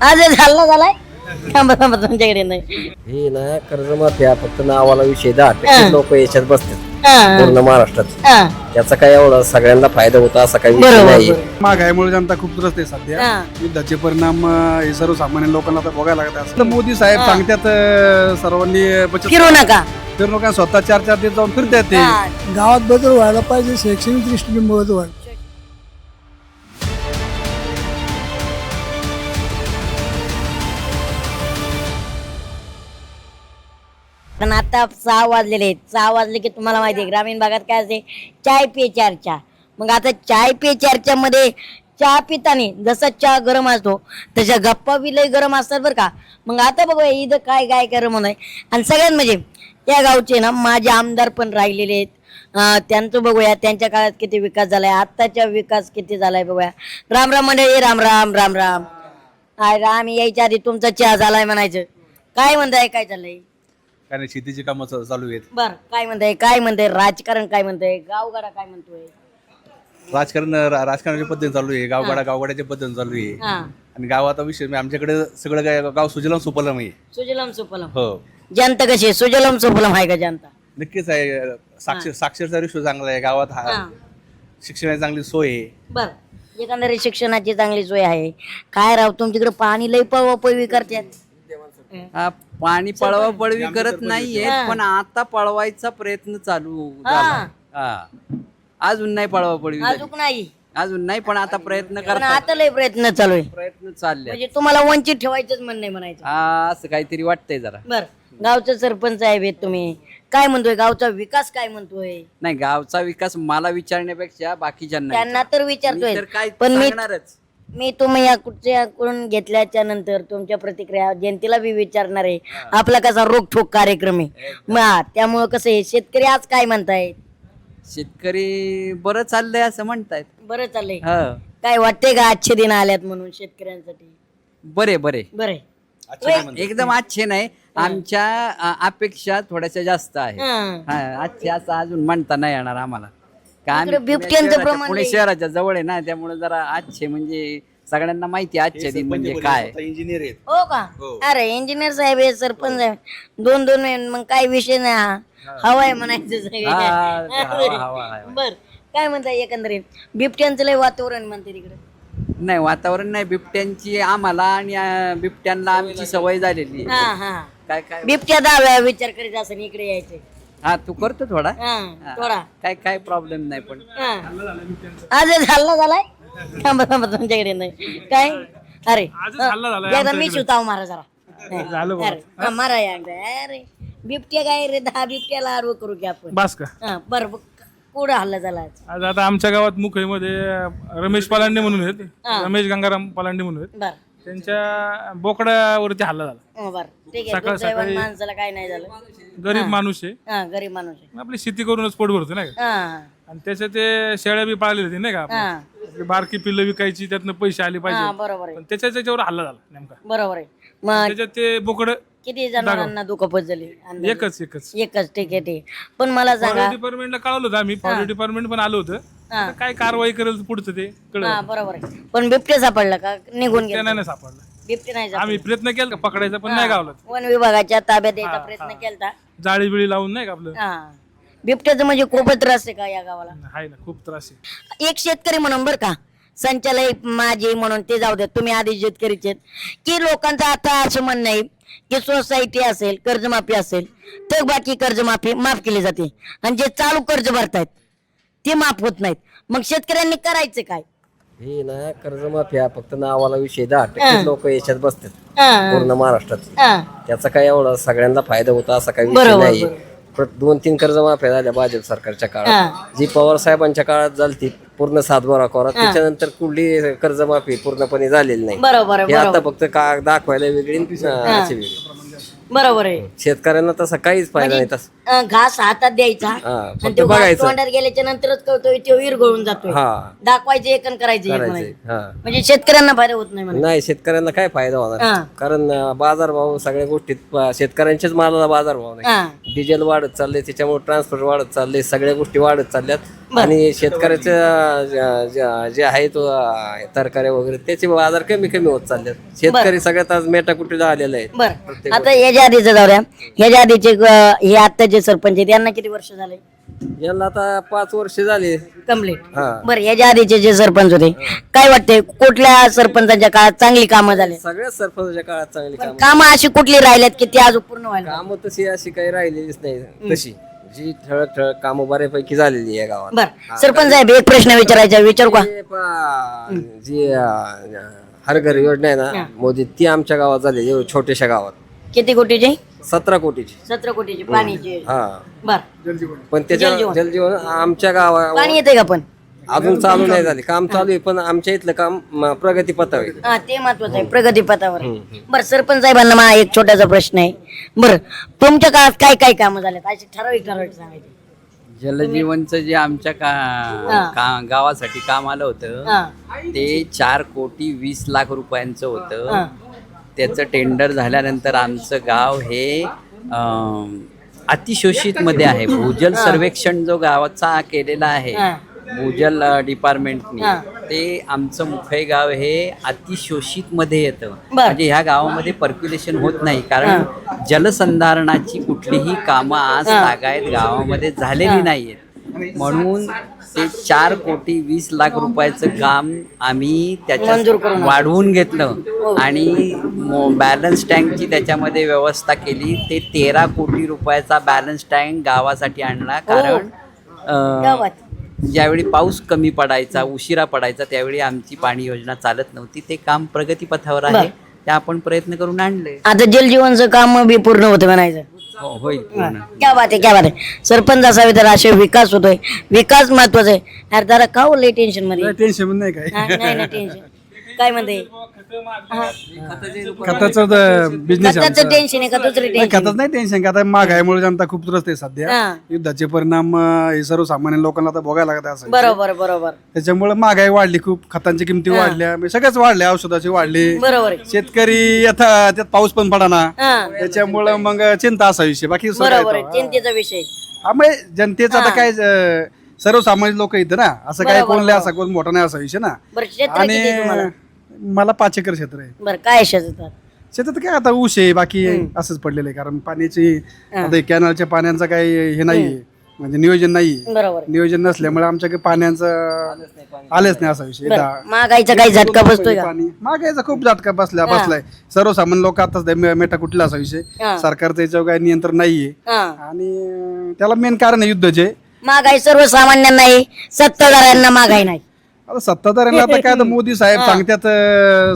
आज झालाय थांबा तुमच्याकडे नाही हे ना कर्जमाफी हा फक्त नावाला विषय 10% लोक याच्यात बसतात पूर्ण महाराष्ट्रात. त्याचा काय एवढा सगळ्यांना फायदा होता असा काही विषय नाही. महागाईमुळे जनता खूप त्रस्त आहे सध्या. युद्धाचे परिणाम हे सर्वसामान्य लोकांना आता भोगायला लागतात. असं मोदी साहेब सांगतात सर्वांनी बचत फिरू नका फिरू नका, स्वतः 4-4 दिवस जाऊन फिरतात ते. गावात बदल व्हायला पाहिजे, शैक्षणिक दृष्टीने बदल व्हायला. पण आता 6 वाजलेले आहेत. 6 वाजले की तुम्हाला माहिती आहे ग्रामीण भागात काय असते, चाय पे चर्चा. मग आता चाय पे चर्चा मध्ये चहा पितानी जसा चहा गरम असतो तशा गप्पा बी लय गरम असतात बरं का. मग आता बघूया इथं काय काय गरम होत आहे. आणि सगळ्यात म्हणजे त्या गावचे ना माझे आमदार पण राहिलेले आहेत. त्यांचं बघूया त्यांच्या काळात किती विकास झालाय, आत्ताचा विकास किती झालाय बघूया. राम राम मंडळी, राम राम राम राम. राम यायच्या आधी तुमचा चहा झालाय म्हणायचं. काय म्हणताय, काय चाललंय? काय नाही, शेतीची कामं चालू आहेत. बर काय म्हणताय राजकारण काय म्हणतंय, गावगाडा काय म्हणतोय? राजकारणाच्या पद्धती चालू आहे, गावगाड्याच्या पद्धती चालू आहे. आणि गावाचा विषय म्हणजे आमच्याकडे सगळं काय गाव सुजलाम सुफलाम आहे. सुजलम सुफलम. हो, जनता कशी आहे? सुजलम सुफलम आहे का जनता? नक्कीच आहे. साक्षरता रेशो चांगला आहे गावात. शिक्षणाची चांगली सोय आहे. बर एकंदरीत शिक्षणाची चांगली सोय आहे. काय राव तुमच्याकडे पाणी लई पळवी करतात. पाणी पळवी करत नाहीये, पण आता पळवायचा प्रयत्न चालू झाला. अजून नाही पळवी अजून नाही, पण आता प्रयत्न पण करतात. आता लई प्रयत्न चालू आहे. प्रयत्न चालले. म्हणजे तुम्हाला वंचित ठेवायचंच म्हणणं म्हणायचं. असं काहीतरी वाटतंय जरा. बर गावचं सरपंच आहे तुम्ही, काय म्हणतोय गावचा विकास काय म्हणतोय? नाही, गावचा विकास मला विचारण्यापेक्षा बाकीच्यांना त्यांना तर विचारतोय. काय पण सांगणारच. मी तुम्ही या कुठच्याकडून घेतल्याच्या नंतर तुमच्या प्रतिक्रिया जनतेला बी विचारणार आहे. आपला कसा रोखोक कार्यक्रम आहे मग त्यामुळं कसं आहे, शेतकरी आज काय म्हणतायत? शेतकरी बरं चाललंय असं म्हणतायत. बरं चाललंय. हो, काय वाटतंय का आजचे दिन आल्यात म्हणून शेतकऱ्यांसाठी? बरे बरं एकदम अच्छे नाही, आमच्या अपेक्षा थोड्याशा जास्त आहे. अच्छे असं अजून म्हणता नाही येणार आम्हाला. का आम्ही बिबट्यांचं प्रमाण पुणे शहराच्या जवळ आहे ना, त्यामुळे जरा अच्छे म्हणजे सगळ्यांना माहिती आहे आजचे दिन म्हणजे काय. इंजिनियर आहेत. हो का? अरे इंजिनियर साहेब आहे, सरपंच आहे, दोन मग काय विषय नाही. हवाय म्हणायचं बर काय म्हणताय एकंदरीत बिबट्यांचं लय वातावरण म्हणते तिकडे? नाही, वातावरण नाही, बिबट्यांची आम्हाला आणि बिबट्यांना आमची सवय झालेली. काय काय बिबट्या दहाव्या विचार करीत असं इकडे यायचे. तू करतो थोडा थोडा काय प्रॉब्लेम नाही. पण आज झालाय थांबा तुमच्याकडे नाही काय. अरे मी शिवताव मारा जरा मारा अरे बिबट्या काय रे, 10 बिबट्याला आडवं करू की आपण बस का. बरं कुठं हल्ला झाला आज आता आमच्या गावात मुखईमध्ये रमेश पलांडे म्हणून आहेत, रमेश गंगाराम पलांडे म्हणून आहेत. बर त्यांच्या बोकडावरती हल्ला झाला. बर ठीक आहे. दुर्दैवाने माणसाला काय नाही झालं. गरीब माणूस आहे, गरीब माणूस आहे. आपली शेती करूनच पोट भरतो नाही का. आणि त्याच्या ते शेळ्या बी पाळले होते नाही का. आपली बारकी पिल्लं विकायची, त्यातनं पैसे आले पाहिजे. बरोबर आहे, पण त्याच्यावर हल्ला झाला नेमका. बरोबर आहे. मग त्याच्यात ते बोकड किती जणांना दुखापत झाली? एकच एकच. ठीक आहे. पण मला सांगा, डिपार्टमेंटला कळवलं होतं आम्ही, फॉरेस्ट डिपार्टमेंट पण आलं होतं. आता काय कारवाई करेल पुढचं ते कळलं. बरोबर आहे. पण बिबट्या सापडला का? निघून गेला? नाही सापडलं. बिबटे नाही आम्ही प्रयत्न केला पकडायचा, पण नाही गावला. वन विभागाच्या ताब्यात द्यायचा प्रयत्न केला. जाळी बिळी लावून नाही का आपलं. बिबट्याचं म्हणजे खूपच त्रास आहे का या गावाला? आहे ना, खूप त्रास आहे. एक शेतकरी म्हणून बरं का, संचालक माझे म्हणून ते जाऊ द्या, तुम्ही आधी शेतकरीचे की लोकांचं आता असं म्हणणं आहे की सोसायटी असेल, कर्जमाफी असेल तर बाकी कर्जमाफी माफ केली जाते आणि जे चालू कर्ज भरतायत ते माफ होत नाहीत. मग शेतकऱ्यांनी करायचं काय? हे ना कर्जमाफी हा फक्त नावाला विषय 10% लोक याच्यात बसतात पूर्ण महाराष्ट्रात. त्याचा काय एवढा सगळ्यांना फायदा होता असा काही विषय नाही. 2-3 कर्जमाफ्या झाल्या भाजप सरकारच्या काळात. जी पवार साहेबांच्या काळात झाली पूर्ण 7-12 कोरा, त्याच्यानंतर कुठली कर्जमाफी पूर्णपणे झालेली नाही. बरोबर हे आता फक्त दाखवायला वेगळी वेगळी. बरोबर आहे. शेतकऱ्यांना तसा काहीच फायदा नाही. तसा घास हातात द्यायचा आणि तो घास तोंडात गेल्याच्या नंतरच कळतोय तो विरघळून जातोय. दाखवायचे एकन करायचे म्हणजे शेतकऱ्यांना फायदा होत नाही. नाही, शेतकऱ्यांना काय फायदा होणार, कारण बाजारभाव सगळ्या गोष्टीत शेतकऱ्यांच्याच मालाला बाजारभाव नाही. डिझेल वाढत चालले, त्याच्यामुळे ट्रान्सपोर्ट वाढत चालले, सगळ्या गोष्टी वाढत चालल्यात. आणि शेतकऱ्याचं जे आहे तो तरकारी वगैरे त्याचे बाजार कमी कमी होत चालले. शेतकरी सगळ्यात आज मेटाकुटीला आलेला आहे. बरं आता याच्या आधीचं जाऊया, ह्याच्या आधीचे हे आता जे सरपंच आहेत यांना किती वर्ष झाले? यांना आता 5 वर्ष झाली. कम्प्लीट. हा. बरं याच्या आधीचे जे सरपंच होते काय वाटते कुठल्या सरपंचांच्या काळात चांगली कामं झाले? सगळ्याच सरपंचाच्या काळात चांगली काम कामं अशी कुठली राहिल्यात की ती अजून पूर्ण व्हायला? कामं तशी अशी काही राहिलेलीच नाही. तशी जी ठळक ठळक कामं बऱ्यापैकी झालेली आहे गावात. बरं सरपंच साहेब एक प्रश्न विचारायचा, विचारू का? जी हर घर योजना आहे ना मोदी, ती आमच्या गावात झाली. छोट्याशा गावात किती कोटीची? 17 कोटीची. 17 कोटीची पाणीची. हा. बर पण त्याच्या जलजीवन आमच्या गावात पाणी येते का पण? अजून चालू नाही झाले. काम चालू आहे पण आमच्या इथलं काम प्रगती पथावर आहे. हा ते महत्वाचं आहे, प्रगती पथावर आहे. बरं सरपंच साहेबांना मला एक छोटासा प्रश्न आहे. बरं तुमच्या काळात काय काय कामं झाल्यात अशी ठराविक सांगायचे? जलजीवनचं जे आमच्या गावासाठी काम आलं होतं ते 4,20,00,000 रुपयांचं होतं. त्याचं टेंडर झाल्यानंतर आमचं गाव हे अतिशोषित मध्ये आहे. भूजल सर्वेक्षण जो गावाचा केलेला आहे भूजल डिपार्टमेंटने, ते आमचं मुखई गाव हे अतिशोषित मध्ये येतं. म्हणजे ह्या गावामध्ये पर्क्युलेशन होत नाही, कारण जलसंधारणाची कुठलीही कामं आज तागायत गावामध्ये झालेली नाहीयेत. म्हणून ते 4,20,00,000 रुपयाचं काम आम्ही त्याच्यात वाढवून घेतलं आणि बॅलन्स टँकची त्याच्यामध्ये व्यवस्था केली. ते 13 कोटी रुपयाचा बॅलन्स टँक गावासाठी आणला. कारण ज्यावेळी पाऊस कमी पडायचा, उशिरा पडायचा, त्यावेळी आमची पाणी योजना चालत नव्हती. ते काम प्रगतीपथावर आहे, ते आपण प्रयत्न करून आणले. आता जलजीवनचं काम बी पूर्ण होतं म्हणायचं. होईल पूर्ण. क्या बात आहे, क्या बात आहे. सरपंच असावे तर असे विकास होतोय, विकास महत्वाचा आहे. यार जरा का लय टेन्शन मध्ये? टेन्शन नाही काय. नाही ना टेन्शन काय म्हणते? खताचं बिझनेस खताचं टेन्शन आहे का दुसरी टेन्शन? खताच नाही टेन्शन का, आता महागाईमुळे जनता खूप त्रस्त आहे सध्या. युद्धाचे परिणाम हे सर्वसामान्य लोकांना आता भोगायला लागत असं. बरोबर बरोबर. त्याच्यामुळे महागाई वाढली खूप, खतांची किमती वाढल्या, म्हणजे सगळ्याच वाढल्या, औषधाची वाढली. बरोबर आहे. शेतकरी आता त्यात पाऊस पण पडाना, त्याच्यामुळे मग चिंता असा विषय. बाकी बरोबर आहे, चिंतेचा विषय. म्हणजे जनतेचं आता काय सर्वसामान्य लोक इथं ना, असं काय कोणले असा कोण मोठा नाही असा विषय ना. बरं क्षेत्र किती आहे तुम्हाला? मला 5 एकर क्षेत्र आहे. बरं काय शेतात? शेतात काय आता ऊस आहे, बाकी असंच पडलेलं आहे. कारण पाण्याची आता कॅनलच्या पाण्याचं काही हे नाहीये, म्हणजे नियोजन नाहीये. बरोबर. नियोजन नसल्यामुळे आमच्याकडे पाण्याचं आलेच नाही असा विषय. महागाईचा काही झटका बसतोय का? महागाईचा खूप झटका बसलाय. सर्वसामान्य लोक आताच मेटा कुठला असा विषय. सरकारचं याच्यावर काही नियंत्रण नाहीये आणि त्याला मेन कारण आहे युद्धाचे. महागाई सर्वसामान्यांना आहे, सत्ताधाऱ्यांना महागाई नाही. आता सत्ताधाऱ्यांना आता काय, आता मोदी साहेब सांगतात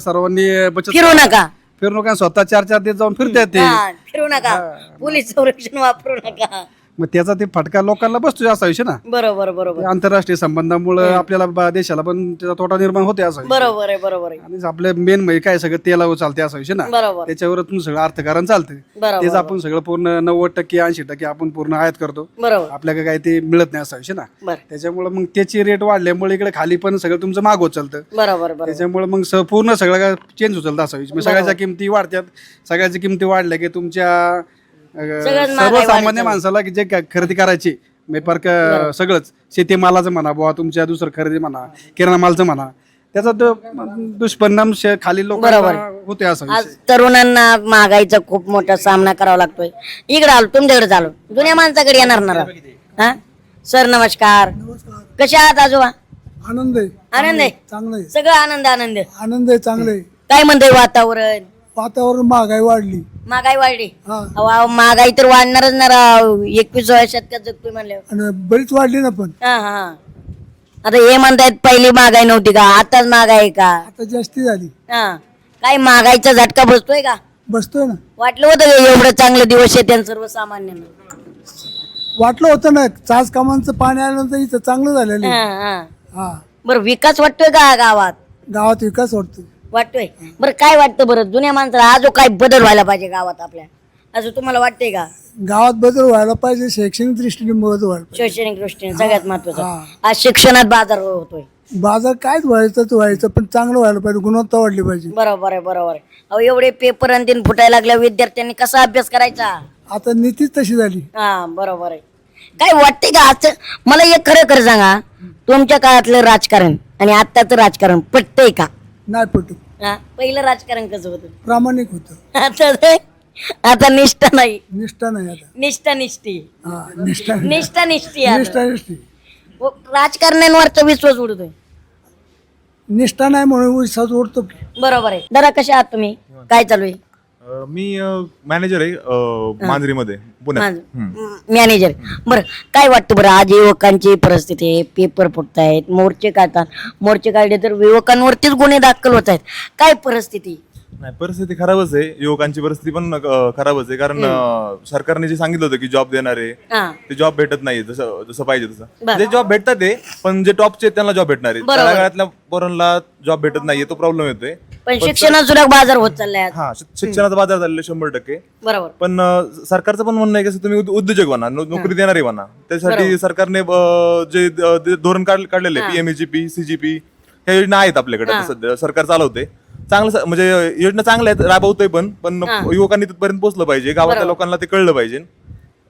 सर्वांनी बचत फिरू नका, फिरू नका, स्वतः 4-4 दिवस जाऊन फिरतात ते. फिरू नका, पोलीस संरक्षण वापरू नका. मग त्याचा ते फटका लोकांना बसतो असा विषय ना. बरोबर बरोबर. आंतरराष्ट्रीय संबंधामुळे आपल्याला देशाला पण त्याचा तोटा निर्माण होते असा विषय. बरोबर आहे बरोबर आहे. आणि आपलं मेन म्हणजे काय सगळं तेलावर चालते असा विषय ना. बरोबर त्याच्यावरच सगळं अर्थकारण चालतं. तेच आपण सगळं पूर्ण 90% 80% आपण पूर्ण आयात करतो. बरोबर. आपल्याला काय ते मिळत नाही असा विषय ना. त्याच्यामुळे मग त्याची रेट वाढल्यामुळे इकडे खाली पण सगळं तुमचं माग होत चालतं. बरोबर. त्याच्यामुळे मग पूर्ण सगळं चेंज होत चालतं असा विषय. सगळ्याच्या किमती वाढतात. सगळ्याच्या किमती वाढल्या की तुमच्या सर्वसामान्य माणसाला जे खरेदी करायची सगळंच शेतीमालाचं म्हणा बुवा, तुमच्या दुसरं खरेदी म्हणा, किराणा मालचं म्हणा, त्याचा दुष्परिणाम खाली लोक होते असं. आज तरुणांना महागाईचा खूप मोठा सामना करावा लागतोय. इकडे आलो, तुमच्याकडे चालू, जुन्या माणसाकडे येणार ना. सर नमस्कार, कशा आहात आजोबा? आनंद आहे. आनंद आहे, चांगलं आहे. सगळं आनंद आनंद आनंद आहे, चांगलं आहे. काय म्हणतंय वातावरण? वातावरण महागाई वाढली. महागाई वाढली. हा. महागाई तर वाढणारच ना राव, 21व्या शतकात जगतोय म्हणल्यावर. आणि बरीच वाढली ना. पण आता हे म्हणतायत पहिली महागाई नव्हती का, आताच महागाई का? आता जास्ती झाली. काय महागाईचा झटका बसतोय का? बसतोय ना. वाटलं होतं का एवढं चांगलं दिवस येते सर्वसामान्यांना? वाटलं होतं ना. चाच कामांचं पाणी आल्यानंतर इथं चांगलं झालेलं आहे. हा. बरं विकास वाटतोय का गावात? गावात विकास वाटतोय. वाटतोय. बरं काय वाटतं बरं जुन्या माणसाला आजो काय बदल व्हायला पाहिजे गावात आपल्या, असं तुम्हाला वाटतंय का? गावात बदल व्हायला पाहिजे, शैक्षणिक दृष्टीने बदल व्हायला पाहिजे. शैक्षणिक दृष्टीने सगळ्यात महत्वाचं. आज शिक्षणात बाजार होतोय. बाजार कायच व्हायचं पण चांगलं व्हायला पाहिजे, गुणवत्ता वाढली पाहिजे. बरोबर आहे बरोबर आहे. अहो एवढे पेपर आणि तीन फुटायला लागल्या, विद्यार्थ्यांनी कसा अभ्यास करायचा? आता नीतीच तशी झाली. बरोबर आहे. काय वाटते का असं? मला एक खरं खरं सांगा, तुमच्या काळातलं राजकारण आणि आत्ताचं राजकारण पटतंय का? नाही पटत. पहिलं राजकारण कसं होतं? प्रामाणिक होतं. आता निष्ठा नाही, निष्ठा नाही आता. निष्ठा निष्ठी, हा निष्ठा निष्ठा निष्ठी आता. निष्ठा निष्ठी राजकारण्यांवरचा विश्वास उडतोय. निष्ठा नाही म्हणून विश्वास उडतो की. बरोबर आहे. दादा कसे आहात तुम्ही? काय चालू आहे? मी मॅनेजर आहे मांजरीमध्ये पुण्यात. मॅनेजर. बरं, काय वाटतं बरं, आज युवकांची परिस्थिती आहे, पेपर फुटतायत, मोर्चे काढतात, मोर्चे काढले तर युवकांवरतीच गुन्हे दाखल होत आहेत, काय परिस्थिती? नाही, परिस्थिती खराबच आहे. युवकांची परिस्थिती पण खराबच आहे, कारण सरकारने जे सांगितलं होतं की जॉब देणार आहे हा, ते जॉब भेटत नाही जसं जसं पाहिजे तसं. बरं. जे जॉब भेटतात ते, पण जे टॉपचे त्यांना जॉब भेटणार आहे, बरोबर. तळागाळातल्या पोरांना जॉब भेटत नाहीये, तो प्रॉब्लेम येतोय. पण शिक्षणात सुद्धा बाजार होत चाललाय आज. हा, शिक्षणाचा बाजार झालेला 100%. बरोबर. पण सरकारचं पण म्हणणं आहे की तुम्ही उद्योजक बना, नोकरी देणारे बना. त्यासाठी सरकारने जे धोरण काढलेले PMEGP, CGP ह्या योजना आहेत आपल्याकडे आता सध्या सरकार चालवते. चांगलं म्हणजे योजना चांगल्या आहेत, राबवतोय पण युवकांनी तिथपर्यंत पोहोचलं पाहिजे, गावातल्या लोकांना ते कळलं पाहिजे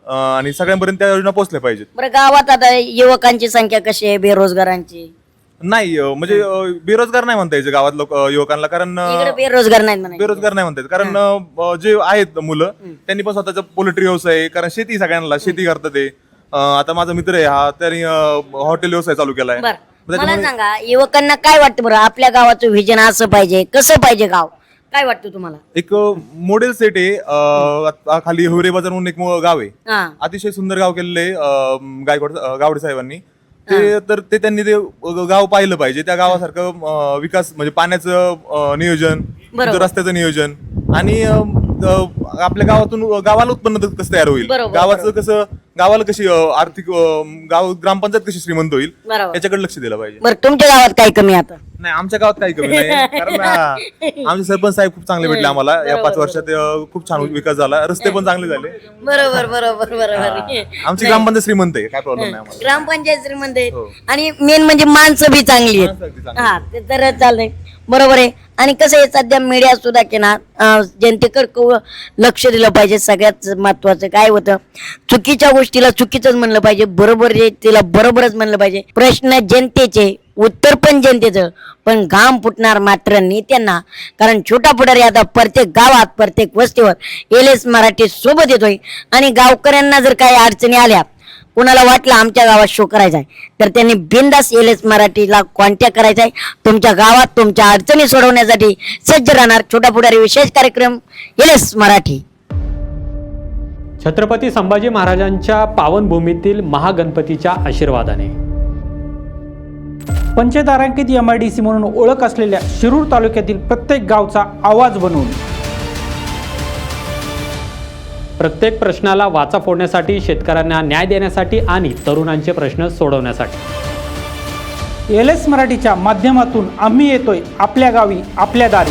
आणि सगळ्यांपर्यंत त्या योजना पोहोचल्या पाहिजेत. बरं, गावात आता युवकांची संख्या कशी आहे, बेरोजगारांची? नाही म्हणजे बेरोजगार नाही म्हणता यायचं गावात युवकांना, कारण इकडे बेरोजगार नाही म्हणायचं. बेरोजगार नाही म्हणतात, कारण जे आहेत मुलं त्यांनी पण स्वतःचा पोल्ट्री व्यवसाय आहे, कारण शेती सगळ्यांना शेती करतात ते. आता माझा मित्र आहे हा, त्यांनी हॉटेल व्यवसाय चालू केलाय. बरं, मला सांगा, युवकांना काय वाटतं बरं, आपल्या गावाचं व्हिजन असं पाहिजे, कसं पाहिजे गाव, काय वाटतं तुम्हाला? एक मॉडेल सेट आहे खाली हिवरे बाजार म्हणून एक गाव आहे, हा, अतिशय सुंदर गाव केलेलं आहे गावडे साहेबांनी. ते त्यांनी ते गाव पाहिलं पाहिजे. त्या गावासारखं विकास म्हणजे पाण्याचं नियोजन, रस्त्याचं नियोजन आणि आपल्या गावातून गावाला उत्पन्न कसं तयार होईल, गावाचं कसं, गावाला कशी आर्थिक गाव ग्रामपंचायत कशी श्रीमंत होईल याच्याकडे लक्ष दिलं पाहिजे. बरं, तुमच्या गावात काय कमी आता? नाही, आमच्या गावात काही कमी नाही, कारण आमचे सरपंच साहेब खूप चांगले भेटले आम्हाला या 5 वर्षात. खूप छान विकास झाला, रस्ते पण चांगले झाले. बरोबर बरोबर बरोबर. आमची ग्रामपंचायत श्रीमंत आहे, काय प्रॉब्लेम नाही आम्हाला. ग्रामपंचायत श्रीमंत आहे आणि मेन म्हणजे माणसं बी चांगली आहेत. हा, ते तर चाललंय, बरोबर आहे. आणि कसं आहे, सध्या मीडिया सुद्धा की ना जनतेकडे लक्ष दिलं पाहिजे. सगळ्यात महत्वाचं काय होतं, चुकीच्या गोष्टीला चुकीचंच म्हणलं पाहिजे, बरोबर आहे तिला बरोबरच म्हणलं पाहिजे. प्रश्न जनतेचे, उत्तर पण जनतेचं, पण घाम फुटणार मात्र नेत्यांना. कारण छोटा पुढारी आता प्रत्येक गावात, प्रत्येक वस्तीवर LS मराठी सोबत येतोय. आणि गावकऱ्यांना जर काही अडचणी आल्या, कोणाला वाटलं आमच्या गावात शो करायचा आहे, तर त्यांनी बिनधास्त LS मराठीला कॉन्टॅक्ट करायचा आहे. तुमच्या गावात तुमच्या अडचणी सोडवण्यासाठी सज्ज राहणार छोटा पुढारी विशेष कार्यक्रम LS मराठी. छत्रपती संभाजी महाराजांच्या पावनभूमीतील महागणपतीच्या आशीर्वादाने पंचतारांकित MIDC म्हणून ओळख असलेल्या शिरूर तालुक्यातील प्रत्येक गावचा आवाज बनवून प्रत्येक प्रश्नाला वाचा फोडण्यासाठी, शेतकऱ्यांना न्याय देण्यासाठी आणि तरुणांचे प्रश्न सोडवण्यासाठी LS मराठीच्या माध्यमातून आम्ही येतोय आपल्या गावी, आपल्या दारी.